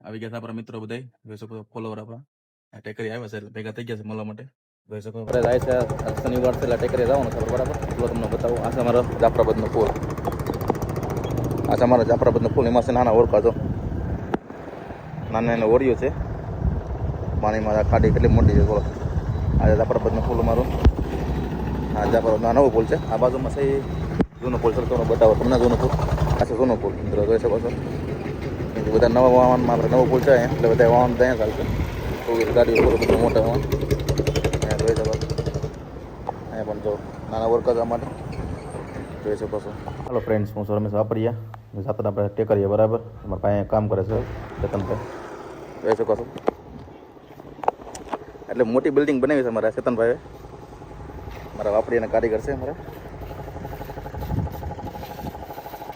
આવી ગયા છે આપણા મિત્રો બધા જોઈ શકો ફોલોવર આપણા આ ટેકરી આવ્યા છે એટલે ભેગા થઈ ગયા છે મળવા માટે જોઈ શકો આપણે જાય છે શનિવાર છે એટલે ટેકરી જવાનું છે બરાબર એટલો તમને બતાવું આ છે અમારો જાફરાબાદનો પુલ આ છે અમારો જાફરાબાદનો પુલ એમાં છે નાના ઓળખા જો નાના નાના ઓળીઓ છે પાણીમાં ખાડી કેટલી મોટી છે બોલો આ જાફરાબાદનો પુલ અમારો આ જાફરાબાદનો નવો પુલ છે આ બાજુમાં છે જૂનો પુલ સરકારનો બતાવો તમને જૂનો પુલ આ છે જૂનો પુલ મિત્રો જોઈ શકો છો બધા નવા વાહનમાં આપણે નવો પુલ છે એટલે બધા વાહન ત્યાં ચાલશે ટુ વ્હીલ ગાડીઓ બધું મોટા વાહન અહીંયા જોઈ શકો અહીંયા પણ જો નાના વર્કર માટે જોઈ શકો છો હાલો ફ્રેન્ડ્સ હું છું રમેશ વાપરિયા સાથે આપણે ટેકરીએ બરાબર અમારા પાસે કામ કરે છે ચેતનભાઈ જોઈ શકો છો એટલે મોટી બિલ્ડિંગ બનાવી છે અમારા ચેતનભાઈએ મારા વાપરીયાના કારીગર છે અમારા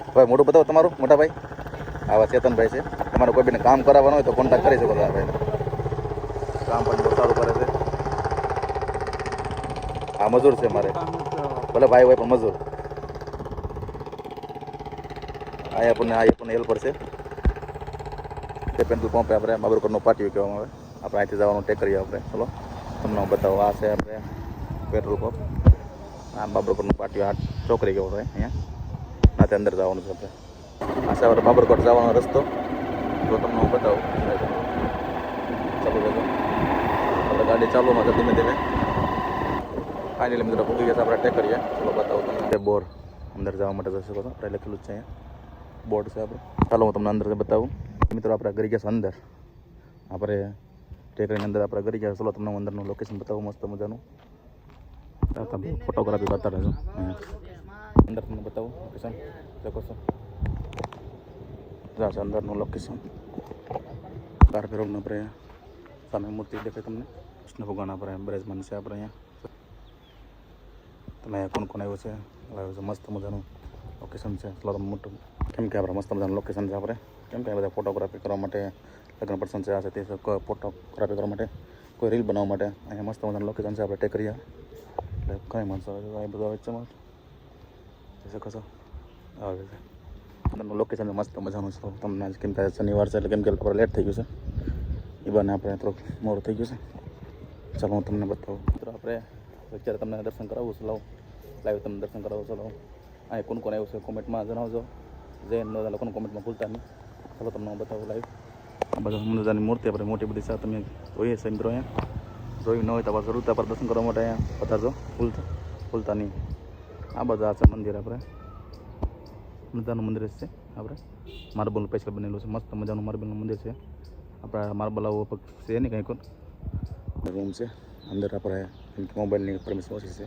ભાઈ મોટું બતાવો તમારું મોટા ભાઈ આવા ચેતનભાઈ છે તમારે કોઈ બીને કામ કરાવવાનું હોય તો કોન્ટેક્ટ કરી શકો આ ભાઈને કામ પણ બહુ સારું કરે છે આ મજૂર છે મારે ભલે ભાઈ હોય પણ મજૂર અહીંયા પણ હેલ્પર છે તે પેટ્રોલ પંપે આપણે બાબરકોટનું પાટિયું કહેવામાં આવે આપણે અહીંથી જવાનું ટેક કરીએ આપણે ચલો તમને હું બતાવો આ છે આપણે પેટ્રોલ પંપ આ બાબરકોટનું પાટિયું આ ચોકડી કહેવાય અહીંયા નાથી અંદર જવાનું છે આપણે આ છે આપણે બાબરકોટ જવાનો રસ્તો જો તમને હું બતાવું ચાલુ રહેજો આપણે ગાડી ચાલુમાં છે ધીમે ધીમે ફાઇનલી મિત્રો પૂગી ગયા આપણે ટેક કરીએ ચલો બતાવું તમને બોર અંદર જવા માટે જઈ શકો છો આપણે લખેલું જ છે અહીંયા બોર્ડ છે આપણે ચાલો હું તમને અંદર બતાવું મિત્રો આપણે ગરી ગયા છે અંદર આપણે ટેકરીની અંદર આપણે ગરી ગયા ચલો તમને અંદરનું લોકેશન બતાવું મસ્ત મજાનું તમે ફોટોગ્રાફી કરતા રહેજો અંદર તમને બતાવું લોકેશન શકો છો છે અંદરનું લોકેશન કાર્યક્રમનું આપણે સામે મૂર્તિ દેખાય તમને કૃષ્ણ ભગવાન આપણે બિરાજમાન છે આપણે અહીંયા તમે કોણ કોણ આવ્યું છે મસ્ત મજાનું લોકેશન છે થોડું મોટું કેમ કે આપણે મસ્ત મજાનું લોકેશન છે આપણે કેમ કે બધા ફોટોગ્રાફી કરવા માટે લગ્ન પ્રસંગ છે આ છે તે ફોટોગ્રાફી કરવા માટે કોઈ રીલ બનાવવા માટે અહીંયા મસ્ત મજાનું લોકેશન છે આપણે ટેકરીયા એટલે કંઈ માણસો આવે છે બધું આવે છે જોઈ શકો છો આવે છે અંદરનું લોકેશન મસ્ત મજાનું છે તમને કેમ કે શનિવાર છે એટલે કેમ કે આપણે લેટ થઈ ગયું છે એ બાને આપણે થોડુંક મોડું થઈ ગયું છે ચાલો હું તમને બતાવું મિત્રો આપણે અત્યારે તમને દર્શન કરાવું છું લાઈવ તમને દર્શન કરાવું ચાલો અહીંયા કોણ કોણ આવ્યું છે કોમેન્ટમાં જણાવજો જય નોંધા લોકોનું કોમેન્ટમાં ભૂલતા નહીં ચાલો તમને હું બતાવું લાઈવ આ બધા હનુમાનની મૂર્તિ આપણે મોટી બધી છે તમે જોઈએ છે મિત્રો અહીંયા જોયું ન હોય તો પાછું રૂતા પર દર્શન કરવા માટે અહીંયા પધારજો ભૂલતા નહીં આ બધા છે મંદિર આપણે મજાનું મંદિર છે આપણે માર્બલનું સ્પેશિયલ બનેલું છે મસ્ત મજાનું માર્બલનું મંદિર છે આપણા માર્બલ આવો છે નહીં કંઈ કોણ રૂમ છે અંદર આપણે મોબાઈલની પરમિશન ઓછી છે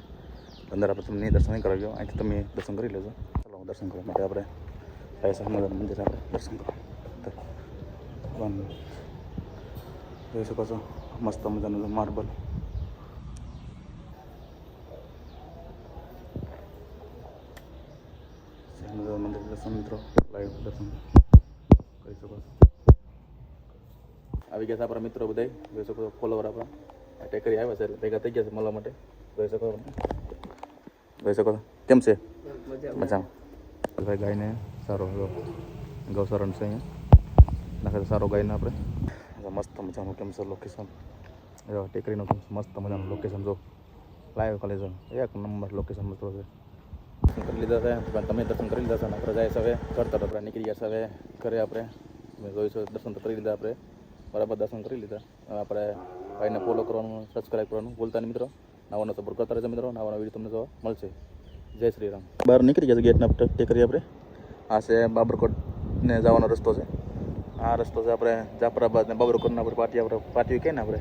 અંદર આપણે તમને દર્શન નહીં કરાવ્યો અહીંથી તમે દર્શન કરી લેજો ચાલો દર્શન કરવા માટે આપણે મજાનું મંદિર આપણે દર્શન કરવા જોઈ શકો છો મસ્ત મજાનું માર્બલ મંદિર દર્શન મિત્રો લાઈવ દર્શન કરી શકો છો આવી ગયા છે આપણા મિત્રો બધા જોઈ શકો છો ફોલોવર આપણા ટેકરી આવ્યા છે એટલે ભેગા થઈ ગયા છે મળવા માટે જોઈ શકો છો કેમ છે મજામાં ભાઈ ગાયને સારો ગૌસરણ છે અહીંયા નાખે સારો ગાયને આપણે મસ્ત મજાનું કેમ છે લોકેશન ટેકરીનું મસ્ત મજાનું લોકેશન જો લાઈવ ખાલી જો એક નંબર લોકેશન મસ્ત છે દર્શન કરી લીધા છે તમે દર્શન કરી લીધા છે અને આપણે જાય છે હવે કરતા આપણે નીકળી ગયા છે હવે ઘરે આપણે તમે જોઈશું દર્શન તો કરી લીધા આપણે બરાબર દર્શન કરી લીધા આપણે ભાઈને ફોલો કરવાનું સબસ્ક્રાઈબ કરવાનું ભૂલતા નહીં મિત્રો નવાનો સપોર્ટ કરતા રહેજો મિત્રો નવાનો વિડીયો તમને જોવા મળશે જય શ્રી રામ બહાર નીકળી ગયા છે ગેટના ટેકરી આપણે આ છે બાબરકોટને જવાનો રસ્તો છે આ રસ્તો છે આપણે જાફરાબાદ ને બાબરકોટના આપણે પાટિયું કહે ને આપણે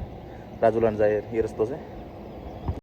રાજુલાને જાય એ રસ્તો છે